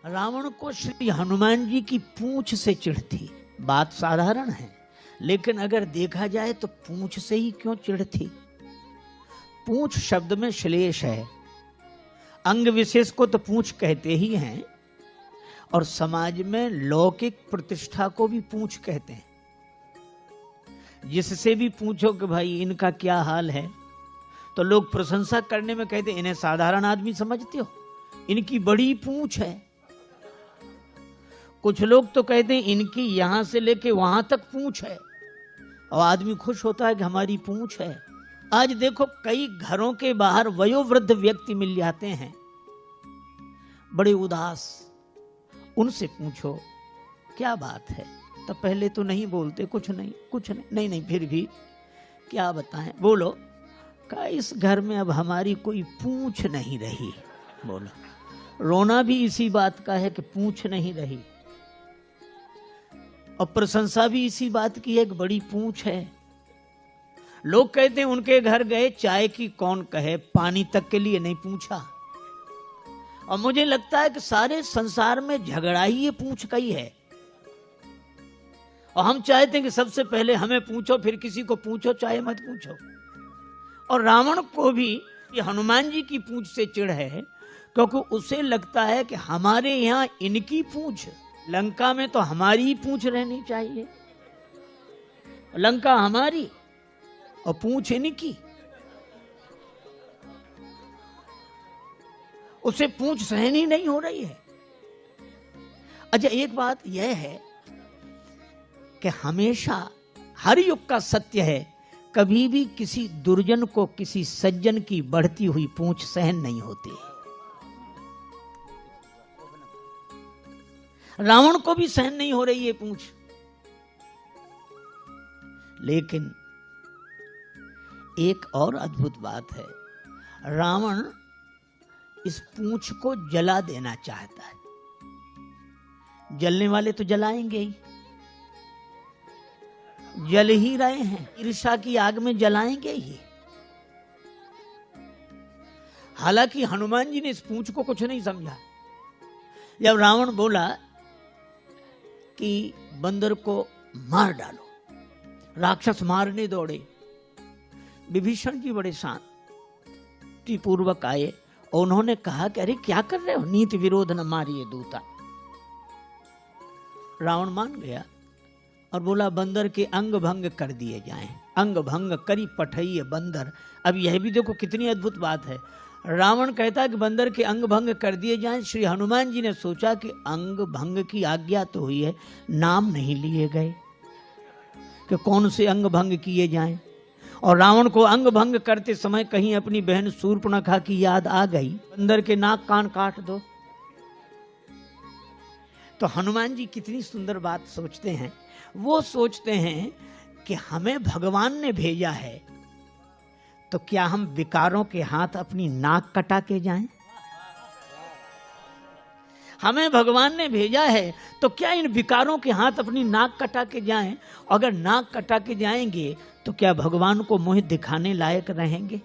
रावण को श्री हनुमान जी की पूंछ से चिढ़ थी। बात साधारण है, लेकिन अगर देखा जाए तो पूंछ से ही क्यों चिढ़ थी। पूंछ शब्द में श्लेष है, अंग विशेष को तो पूंछ कहते ही हैं, और समाज में लौकिक प्रतिष्ठा को भी पूंछ कहते हैं। जिससे भी पूछो कि भाई इनका क्या हाल है, तो लोग प्रशंसा करने में कहते इन्हें साधारण आदमी समझते हो, इनकी बड़ी पूंछ है। कुछ लोग तो कहते हैं इनकी यहां से लेके वहां तक पूंछ है, और आदमी खुश होता है कि हमारी पूंछ है। आज देखो कई घरों के बाहर वयोवृद्ध व्यक्ति मिल जाते हैं, बड़े उदास। उनसे पूछो क्या बात है, तो पहले तो नहीं बोलते, कुछ नहीं, नहीं फिर भी क्या बताएं, बोलो। का इस घर में अब हमारी कोई पूंछ नहीं रही। बोलो, रोना भी इसी बात का है कि पूंछ नहीं रही, और प्रशंसा भी इसी बात की है कि बड़ी पूंछ है। लोग कहते हैं उनके घर गए, चाय की कौन कहे, पानी तक के लिए नहीं पूछा। और मुझे लगता है कि सारे संसार में झगड़ा ही ये पूंछ का ही है, और हम चाहते हैं कि सबसे पहले हमें पूछो, फिर किसी को पूछो, चाहे मत पूछो। और रावण को भी ये हनुमान जी की पूंछ से चिढ़ है, क्योंकि उसे लगता है कि हमारे यहाँ इनकी पूंछ, लंका में तो हमारी ही पूंछ रहनी चाहिए। लंका हमारी और पूंछ इनकी। उसे पूंछ सहनी नहीं हो रही है। अच्छा, एक बात यह है कि हमेशा हर युग का सत्य है, कभी भी किसी दुर्जन को किसी सज्जन की बढ़ती हुई पूंछ सहन नहीं होती। रावण को भी सहन नहीं हो रही है पूंछ, लेकिन एक और अद्भुत बात है, रावण इस पूंछ को जला देना चाहता है। जलने वाले तो जलाएंगे ही, जल ही रहे हैं, ईर्ष्या की आग में जलाएंगे ही। हालांकि हनुमान जी ने इस पूंछ को कुछ नहीं समझा। जब रावण बोला कि बंदर को मार डालो, राक्षस मारने दौड़े। विभीषण जी बड़े शांति पूर्वक आए और उन्होंने कहा कि अरे क्या कर रहे हो, नीति विरोध न मारिए दूता। रावण मान गया और बोला बंदर के अंग भंग कर दिए जाएं। अंग भंग करी पठइये बंदर। अब यह भी देखो कितनी अद्भुत बात है। रावण कहता है कि बंदर के अंग भंग कर दिए जाएं। श्री हनुमान जी ने सोचा कि अंग भंग की आज्ञा तो हुई है, नाम नहीं लिए गए कि कौन से अंग भंग किए जाएं। और रावण को अंग भंग करते समय कहीं अपनी बहन शूर्पणखा की याद आ गई, बंदर के नाक कान काट दो। तो हनुमान जी कितनी सुंदर बात सोचते हैं। वो सोचते हैं कि हमें भगवान ने भेजा है, तो क्या हम विकारों के हाथ अपनी नाक कटा के जाएं? हमें भगवान ने भेजा है, तो क्या इन विकारों के हाथ अपनी नाक कटा के जाएं? अगर नाक कटा के जाएंगे तो क्या भगवान को मुंह दिखाने लायक रहेंगे?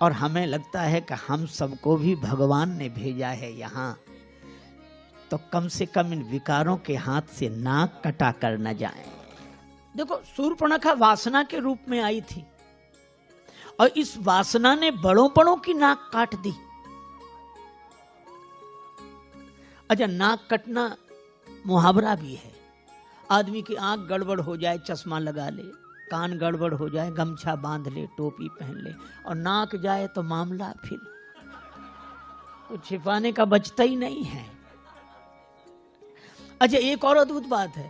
और हमें लगता है कि हम सबको भी भगवान ने भेजा है यहाँ, तो कम से कम इन विकारों के हाथ से नाक कटा कर न जाए। देखो, शूर्पणखा वासना के रूप में आई थी, और इस वासना ने बड़ों बड़ों की नाक काट दी। अच्छा, नाक कटना मुहावरा भी है। आदमी की आंख गड़बड़ हो जाए, चश्मा लगा ले, कान गड़बड़ हो जाए, गमछा बांध ले, टोपी पहन ले, और नाक जाए तो मामला फिर कुछ छिपाने का बचता ही नहीं है। अच्छा, एक और अद्भुत बात है,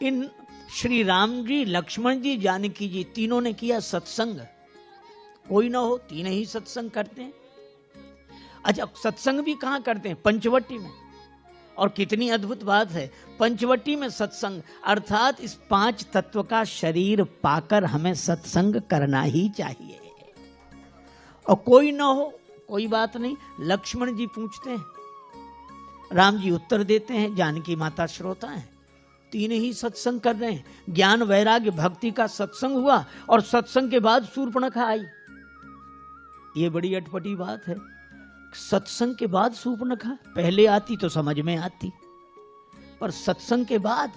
इन श्री राम जी, लक्ष्मण जी, जानकी जी, तीनों ने किया सत्संग। कोई ना हो, तीन ही सत्संग करते हैं। अच्छा, सत्संग भी कहाँ करते हैं? पंचवटी में। और कितनी अद्भुत बात है, पंचवटी में सत्संग, अर्थात इस पांच तत्व का शरीर पाकर हमें सत्संग करना ही चाहिए। और कोई ना हो, कोई बात नहीं, लक्ष्मण जी पूछते हैं, राम जी उत्तर देते हैं, जानकी माता श्रोता हैं, तीन ही सत्संग कर रहे हैं। ज्ञान वैराग्य भक्ति का सत्संग हुआ, और सत्संग के बाद शूर्पणखा आई। ये बड़ी अटपटी बात है सत्संग के बाद शूर्पणखा, पहले आती तो समझ में आती, पर सत्संग के बाद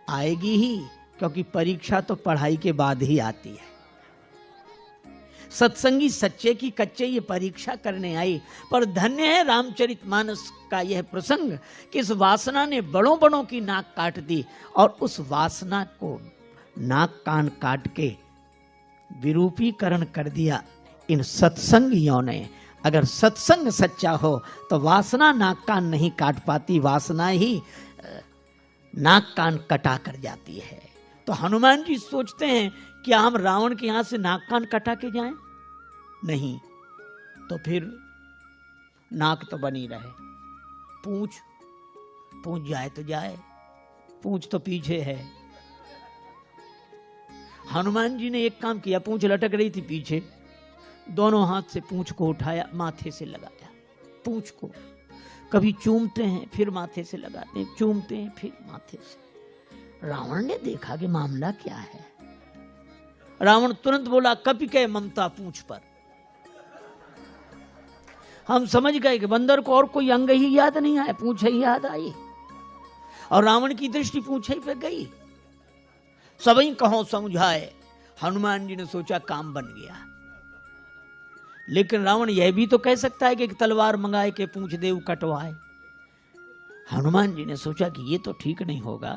आएगी ही, क्योंकि परीक्षा तो पढ़ाई के बाद ही आती है। सत्संगी सच्चे की कच्चे ये परीक्षा करने आई। पर धन्य है रामचरितमानस का यह प्रसंग कि इस वासना ने बड़ों बड़ों की नाक काट दी, और उस वासना को नाक कान काट के विरूपीकरण कर दिया इन सत्संगियों ने। अगर सत्संग सच्चा हो तो वासना नाक कान नहीं काट पाती, वासना ही नाक कान कटा कर जाती है। तो हनुमान जी सोचते हैं क्या हम रावण के यहां से नाक कान कटा के जाएं? नहीं, तो फिर नाक तो बनी रहे, पूंछ जाए तो जाए, पूंछ तो पीछे है। हनुमान जी ने एक काम किया, पूंछ लटक रही थी पीछे, दोनों हाथ से पूंछ को उठाया, माथे से लगाया। पूंछ को कभी चूमते हैं, फिर माथे से लगाते हैं, चूमते हैं, फिर माथे से। रावण ने देखा कि मामला क्या है। रावण तुरंत बोला, कपि के ममता पूंछ पर। हम समझ गए कि बंदर को और कोई अंग ही याद नहीं आया, पूंछ ही याद आई, और रावण की दृष्टि पूंछ ही पे गई। सबई कहो समझाए। हनुमान जी ने सोचा काम बन गया। लेकिन रावण यह भी तो कह सकता है कि एक तलवार मंगाए के पूंछ देव कटवाए। हनुमान जी ने सोचा कि ये तो ठीक नहीं होगा,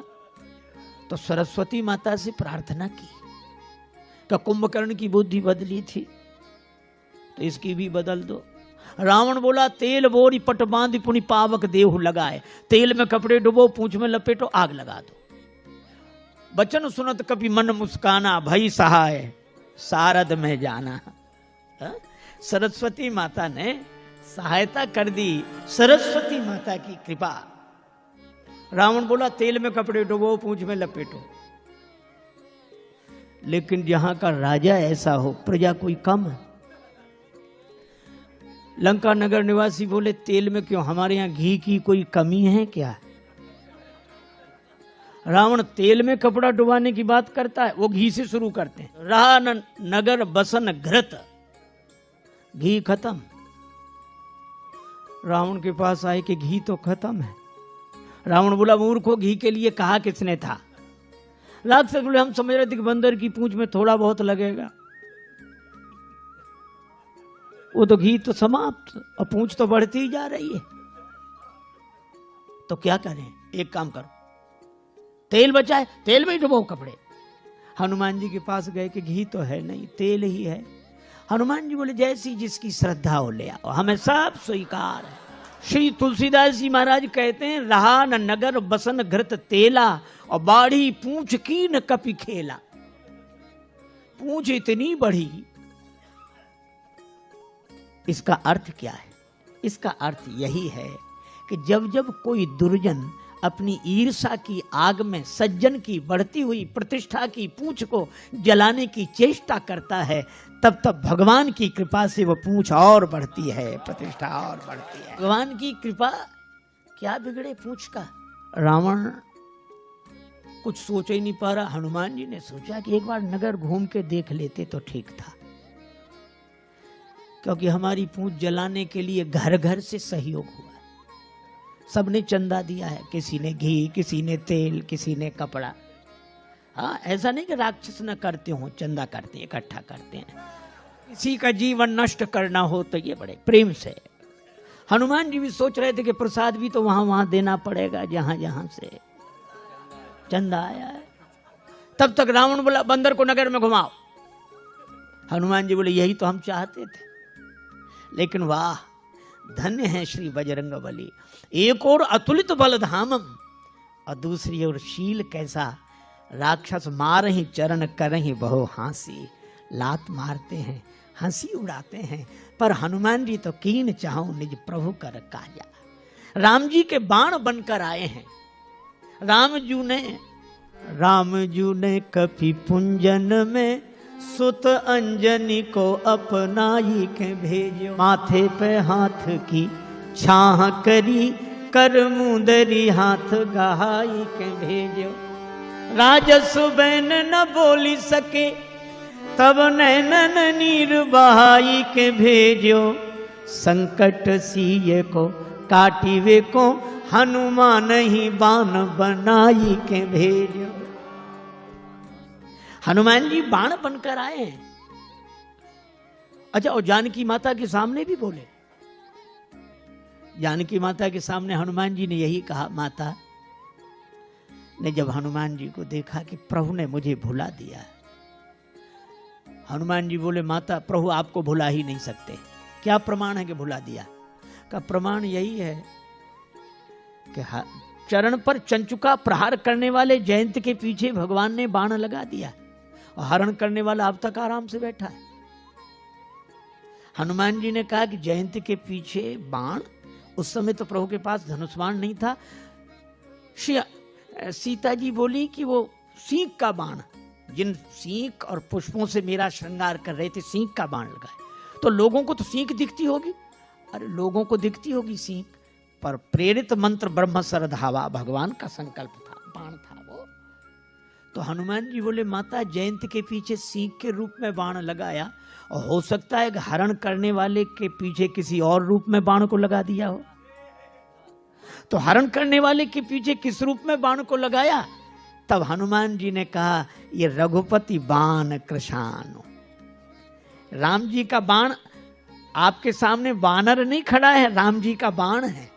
तो सरस्वती माता से प्रार्थना की। क्या कुंभकर्ण की बुद्धि बदली थी, तो इसकी भी बदल दो। रावण बोला, तेल बोरी पट बांध पुनि पावक देहु लगाए। तेल में कपड़े डुबो, पूंछ में लपेटो, आग लगा दो। बचन सुनत कभी मन मुस्काना, भई सहाय सारद में जाना। सरस्वती माता ने सहायता कर दी, सरस्वती माता की कृपा। रावण बोला, तेल में कपड़े डुबो, पूंछ में लपेटो। लेकिन जहां का राजा ऐसा हो, प्रजा कोई कम है। लंका नगर निवासी बोले, तेल में क्यों, हमारे यहां घी की कोई कमी है क्या? रावण तेल में कपड़ा डुबाने की बात करता है, वो घी से शुरू करते हैं। रहा नगर बसन घृत, घी खत्म। रावण के पास आए कि घी तो खत्म है। रावण बोला, मूर्खों, घी के लिए कहा किसने था? राक्षस बोले, हम समझ रहे थे कि बंदर की पूंछ में थोड़ा बहुत लगेगा, वो तो घी तो समाप्त, और पूंछ तो बढ़ती ही जा रही है। तो क्या करें? एक काम करो, तेल बचाए, तेल में ही डुबो कपड़े। हनुमान जी के पास गए कि घी तो है नहीं, तेल ही है। हनुमान जी बोले, जैसी जिसकी श्रद्धा हो ले आओ, हमें सब स्वीकार है। श्री तुलसीदास जी महाराज कहते हैं, रहा न नगर बसन घृत तेला, और बाढ़ी पूंछ की न कपि खेला। पूंछ इतनी बढ़ी, इसका अर्थ क्या है? इसका अर्थ यही है कि जब जब कोई दुर्जन अपनी ईर्षा की आग में सज्जन की बढ़ती हुई प्रतिष्ठा की पूंछ को जलाने की चेष्टा करता है, तब तब भगवान की कृपा से वो पूंछ और बढ़ती है, प्रतिष्ठा और बढ़ती है। भगवान की कृपा, क्या बिगड़े पूंछ का? रावण कुछ सोच ही नहीं पा रहा। हनुमान जी ने सोचा कि एक बार नगर घूम के देख लेते तो ठीक था, क्योंकि हमारी पूंछ जलाने के लिए घर घर से सहयोग हुआ। सबने चंदा दिया है, किसी ने घी, किसी ने तेल, किसी ने कपड़ा। हाँ, ऐसा नहीं कि राक्षस न करते हो, चंदा करते हैं, इकट्ठा करते हैं। किसी का जीवन नष्ट करना हो तो ये बड़े प्रेम से। हनुमान जी भी सोच रहे थे कि प्रसाद भी तो वहां वहां देना पड़ेगा, जहां जहां से चंदा आया है। तब तक रावण बोला, बंदर को नगर में घुमाओ। हनुमान जी बोले, यही तो हम चाहते थे। लेकिन वाह, धन्य है श्री बजरंगबली। एक और अतुलित बल धामम, और दूसरी ओर शील कैसा। राक्षस मारहि चरण करहि बहु हांसी। लात मारते हैं, हंसी उड़ाते हैं, पर हनुमान जी तो कीन चाहूं निज प्रभु कर काजा। राम जी के बाण बनकर आए हैं। राम जू ने कपि पुंजन में सुत अंजनी को अपनाई के भेजो। माथे पे हाथ की छाह करी, कर मुंदरी हाथ गहाई के भेजो। राजसु बैन न बोली सके, तब नैनन नीर बहाई के भेजो। संकट सिए को काटिवे को, हनुमान ही बाण बनाई के भेजो। हनुमान जी बाण बनकर आए हैं। अच्छा, और जानकी माता के सामने भी बोले। जानकी माता के सामने हनुमान जी ने यही कहा। माता ने जब हनुमान जी को देखा कि प्रभु ने मुझे भुला दिया, हनुमान जी बोले माता प्रभु आपको भुला ही नहीं सकते। क्या प्रमाण है कि भुला दिया? का प्रमाण यही है कि चरण पर चंचुका प्रहार करने वाले जयंत के पीछे भगवान ने बाण लगा दिया और हरण करने वाला अब तक आराम से बैठा है। हनुमान जी ने कहा कि जयंत के पीछे बाण, उस समय तो प्रभु के पास धनुष बाण नहीं था। सीता जी बोली कि वो सींग का बाण, जिन सींग और पुष्पों से मेरा श्रृंगार कर रहे थे, सींग का बाण लगाए। तो लोगों को तो सींग दिखती होगी, अरे लोगों को दिखती होगी सींग, पर प्रेरित मंत्र ब्रह्म सरधावा, भगवान का संकल्प था, बाण था वो। तो हनुमान जी बोले माता जयंत के पीछे सींग के रूप में बाण लगाया, और हो सकता है कि हरण करने वाले के पीछे किसी और रूप में बाण को लगा दिया हो। तो हरण करने वाले के पीछे किस रूप में बाण को लगाया? तब हनुमान जी ने कहा ये रघुपति बाण कृशानु। राम जी का बाण आपके सामने वानर नहीं खड़ा है, राम जी का बाण है।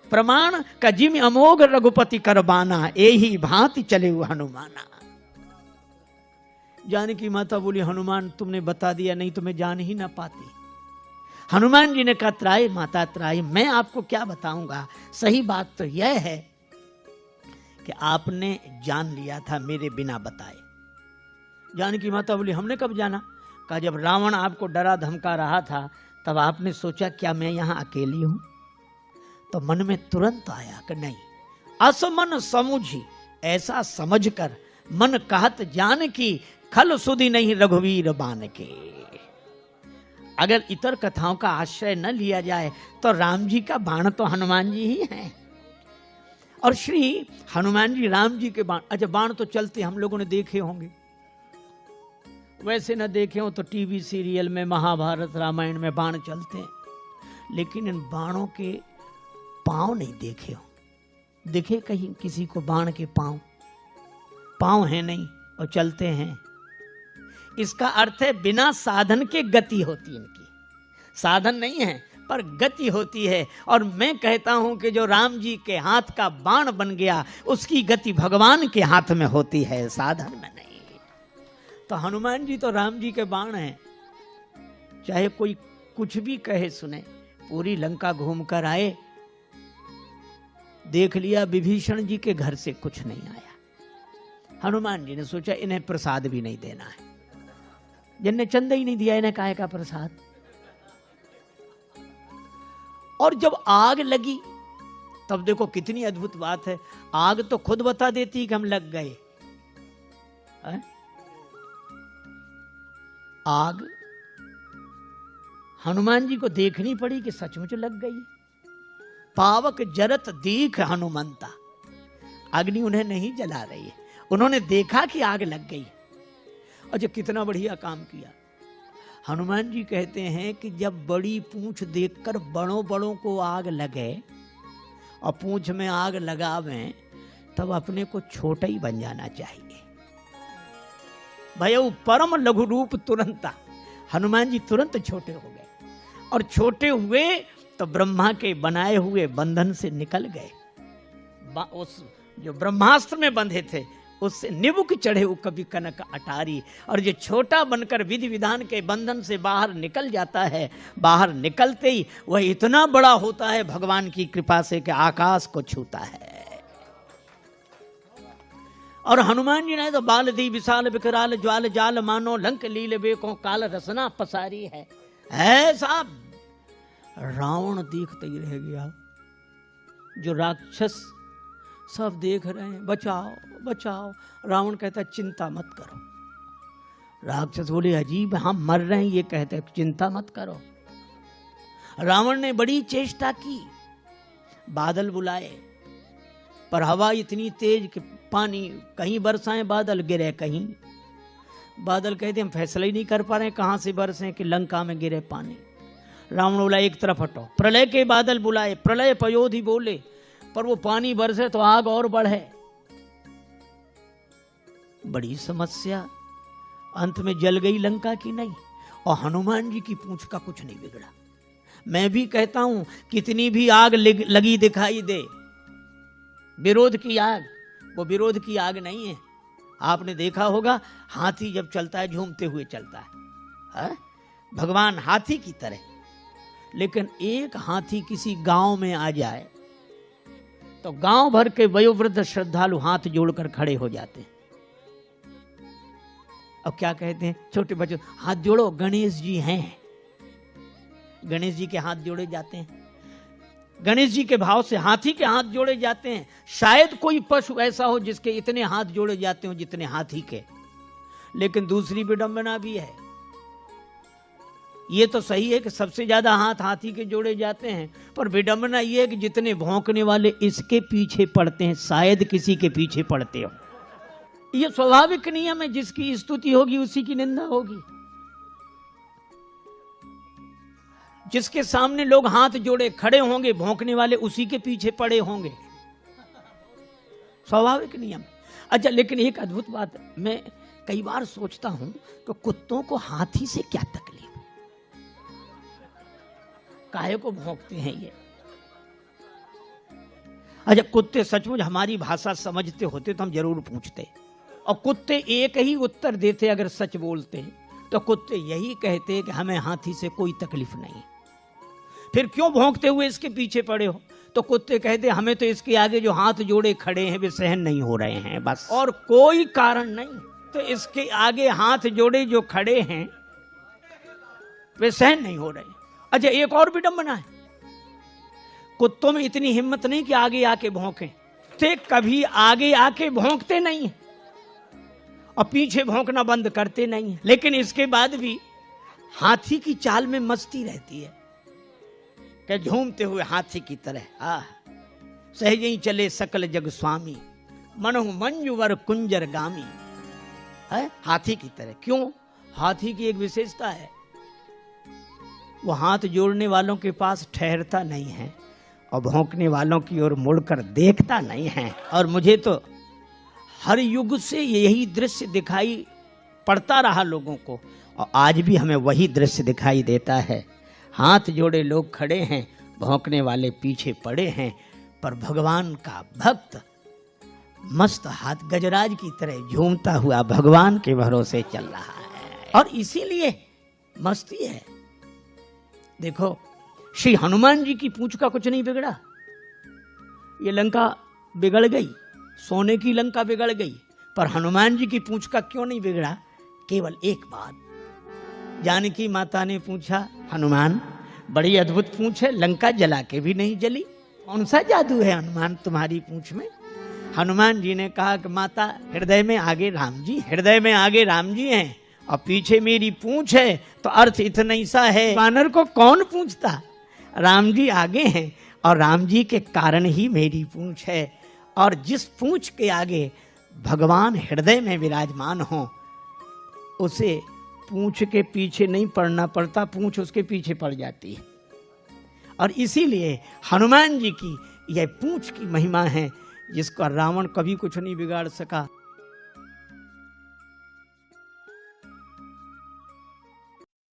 प्रमाण का जिम अमोघ रघुपति कर बाना, एही भांति चले हुए हनुमाना। जानकी माता बोली हनुमान तुमने बता दिया, नहीं तो मैं जान ही ना पाती। हनुमान जी ने कहा त्राहि माता त्राहि, मैं आपको क्या बताऊंगा। सही बात तो यह है कि आपने जान लिया था मेरे बिना बताए। जानकी माता बोली हमने कब जाना? कहा जब रावण आपको डरा धमका रहा था तब आपने सोचा क्या मैं यहां अकेली हूं? तो मन में तुरंत आया कि नहीं, असमन समुझी, ऐसा समझकर मन कहत जान की, खल सुधि नहीं रघुवीर बान के। अगर इतर कथाओं का आश्रय न लिया जाए तो राम जी का बाण तो हनुमान जी ही हैं। और श्री हनुमान जी राम जी के बाण, अच्छा बाण तो चलते हम लोगों ने देखे होंगे, वैसे न देखे हो तो टीवी सीरियल में, महाभारत रामायण में बाण चलते हैं, लेकिन इन बाणों के पांव नहीं देखे हो। दिखे कहीं किसी को बाण के पांव? पांव है नहीं और चलते हैं। इसका अर्थ है बिना साधन के गति होती इनकी। साधन नहीं है पर गति होती है। और मैं कहता हूं कि जो राम जी के हाथ का बाण बन गया उसकी गति भगवान के हाथ में होती है, साधन में नहीं। तो हनुमान जी तो राम जी के बाण हैं, चाहे कोई कुछ भी कहे सुने। पूरी लंका घूम कर आए, देख लिया विभीषण जी के घर से कुछ नहीं आया। हनुमान जी ने सोचा इन्हें प्रसाद भी नहीं देना है, जिनने चंदा ही नहीं दिया इन्हें काहे का प्रसाद। और जब आग लगी तब देखो कितनी अद्भुत बात है, आग तो खुद बता देती कि हम लग गए। आग हनुमान जी को देखनी पड़ी कि सचमुच लग गई। पावक जरत दीख हनुमंता, अग्नि उन्हें नहीं जला रही है, उन्होंने देखा कि आग लग गई। और जो कितना बढ़िया काम किया। हनुमान जी कहते हैं कि जब बड़ी पूंछ देखकर बड़ों बड़ों को आग लगे और पूंछ में आग लगावें तब अपने को छोटा ही बन जाना चाहिए। भयउ परम लघु रूप तुरंता, हनुमान जी तुरंत छोटे हो गए। और छोटे हुए तो ब्रह्मा के बनाए हुए बंधन से निकल गए। उस जो ब्रह्मास्त्र में बंधे थे उससे निबुक चढ़े वो कभी कनक अटारी। और जो छोटा बनकर विधि विधान के बंधन से बाहर निकल जाता है, बाहर निकलते ही वह इतना बड़ा होता है भगवान की कृपा से कि आकाश को छूता है। और हनुमान जी ने तो बाल दी विशाल विकराल ज्वाल जाल मानो लंक लील बेको काल रसना पसारी है। ऐसा रावण देखते ही रह गया। जो राक्षस सब देख रहे हैं बचाओ बचाओ। रावण कहता है चिंता मत करो। राक्षस बोले अजीब हम मर रहे हैं, ये कहते हैं चिंता मत करो। रावण ने बड़ी चेष्टा की, बादल बुलाए पर हवा इतनी तेज कि पानी कहीं बरसाएं बादल गिरे, कहीं बादल कहते हम फैसला ही नहीं कर पा रहे कहां से बरसे कि लंका में गिरे पानी। रावण बोला एक तरफ हटो, प्रलय के बादल बुलाए, प्रलय पयोधि बोले, पर वो पानी बरसे तो आग और बढ़े। बड़ी समस्या, अंत में जल गई लंका की नहीं, और हनुमान जी की पूंछ का कुछ नहीं बिगड़ा। मैं भी कहता हूं कितनी भी आग लगी दिखाई दे, विरोध की आग, वो विरोध की आग नहीं है। आपने देखा होगा हाथी जब चलता है झूमते हुए चलता है, भगवान हाथी की तरह। लेकिन एक हाथी किसी गांव में आ जाए तो गांव भर के वयोवृद्ध श्रद्धालु हाथ जोड़कर खड़े हो जाते हैं। अब क्या कहते हैं छोटे बच्चों, हाथ जोड़ो, गणेश जी हैं। गणेश जी के हाथ जोड़े जाते हैं, गणेश जी के भाव से हाथी के हाथ जोड़े जाते हैं। शायद कोई पशु ऐसा हो जिसके इतने हाथ जोड़े जाते हो जितने हाथी के। लेकिन दूसरी विडंबना भी है। ये तो सही है कि सबसे ज्यादा हाथ हाथी के जोड़े जाते हैं, पर विडंबना ये है कि जितने भौंकने वाले इसके पीछे पड़ते हैं, शायद किसी के पीछे पड़ते हो। ये स्वाभाविक नियम है, जिसकी स्तुति होगी उसी की निंदा होगी। जिसके सामने लोग हाथ जोड़े खड़े होंगे, भौंकने वाले उसी के पीछे पड़े होंगे, स्वाभाविक नियम। अच्छा, लेकिन एक अद्भुत बात, मैं कई बार सोचता हूं कि कुत्तों को हाथी से क्या तकलीफ, काहे को भौंकते हैं ये। अच्छा, कुत्ते सचमुच हमारी भाषा समझते होते तो हम जरूर पूछते, और कुत्ते एक ही उत्तर देते अगर सच बोलते तो कुत्ते यही कहते कि हमें हाथी से कोई तकलीफ नहीं। फिर क्यों भौंकते हुए इसके पीछे पड़े हो? तो कुत्ते कहते हमें तो इसके आगे जो हाथ जोड़े खड़े हैं वे सहन नहीं हो रहे हैं, बस, और कोई कारण नहीं। तो इसके आगे हाथ जोड़े जो खड़े हैं वे सहन नहीं हो रहे। अच्छा, एक और विडंबना है, कुत्तों में इतनी हिम्मत नहीं कि आगे आके भौंके। ते कभी आगे आके भौंकते नहीं और पीछे भौंकना बंद करते नहीं, लेकिन इसके बाद भी हाथी की चाल में मस्ती रहती है कि झूमते हुए हाथी की तरह सहज ही चले सकल जग स्वामी, मनहु मंजुवर कुंजर गामी, है हाथी की तरह। क्यों? हाथी की एक विशेषता है, वो हाथ जोड़ने वालों के पास ठहरता नहीं है और भौंकने वालों की ओर मुड़कर देखता नहीं है। और मुझे तो हर युग से यही दृश्य दिखाई पड़ता रहा लोगों को, और आज भी हमें वही दृश्य दिखाई देता है। हाथ जोड़े लोग खड़े हैं, भौंकने वाले पीछे पड़े हैं, पर भगवान का भक्त मस्त हाथ गजराज की तरह झूमता हुआ भगवान के भरोसे चल रहा है, और इसीलिए मस्ती है। देखो, श्री हनुमान जी की पूंछ का कुछ नहीं बिगड़ा। ये लंका बिगड़ गई, सोने की लंका बिगड़ गई, पर हनुमान जी की पूंछ का क्यों नहीं बिगड़ा? केवल एक बात, जानकी माता ने पूछा, हनुमान बड़ी अद्भुत पूंछ है, लंका जला के भी नहीं जली, कौन सा जादू है हनुमान तुम्हारी पूंछ में? हनुमान जी ने कहा कि माता, हृदय में आगे राम जी, हृदय में आगे राम जी हैं और पीछे मेरी पूंछ है, तो अर्थ इतना ही सा है, वानर को कौन पूछता? राम जी आगे हैं और राम जी के कारण ही मेरी पूंछ है, और जिस पूंछ के आगे भगवान हृदय में विराजमान हो उसे पूंछ के पीछे नहीं पड़ना पड़ता, पूंछ उसके पीछे पड़ जाती है। और इसीलिए हनुमान जी की यह पूंछ की महिमा है, जिसका रावण कभी कुछ नहीं बिगाड़ सका।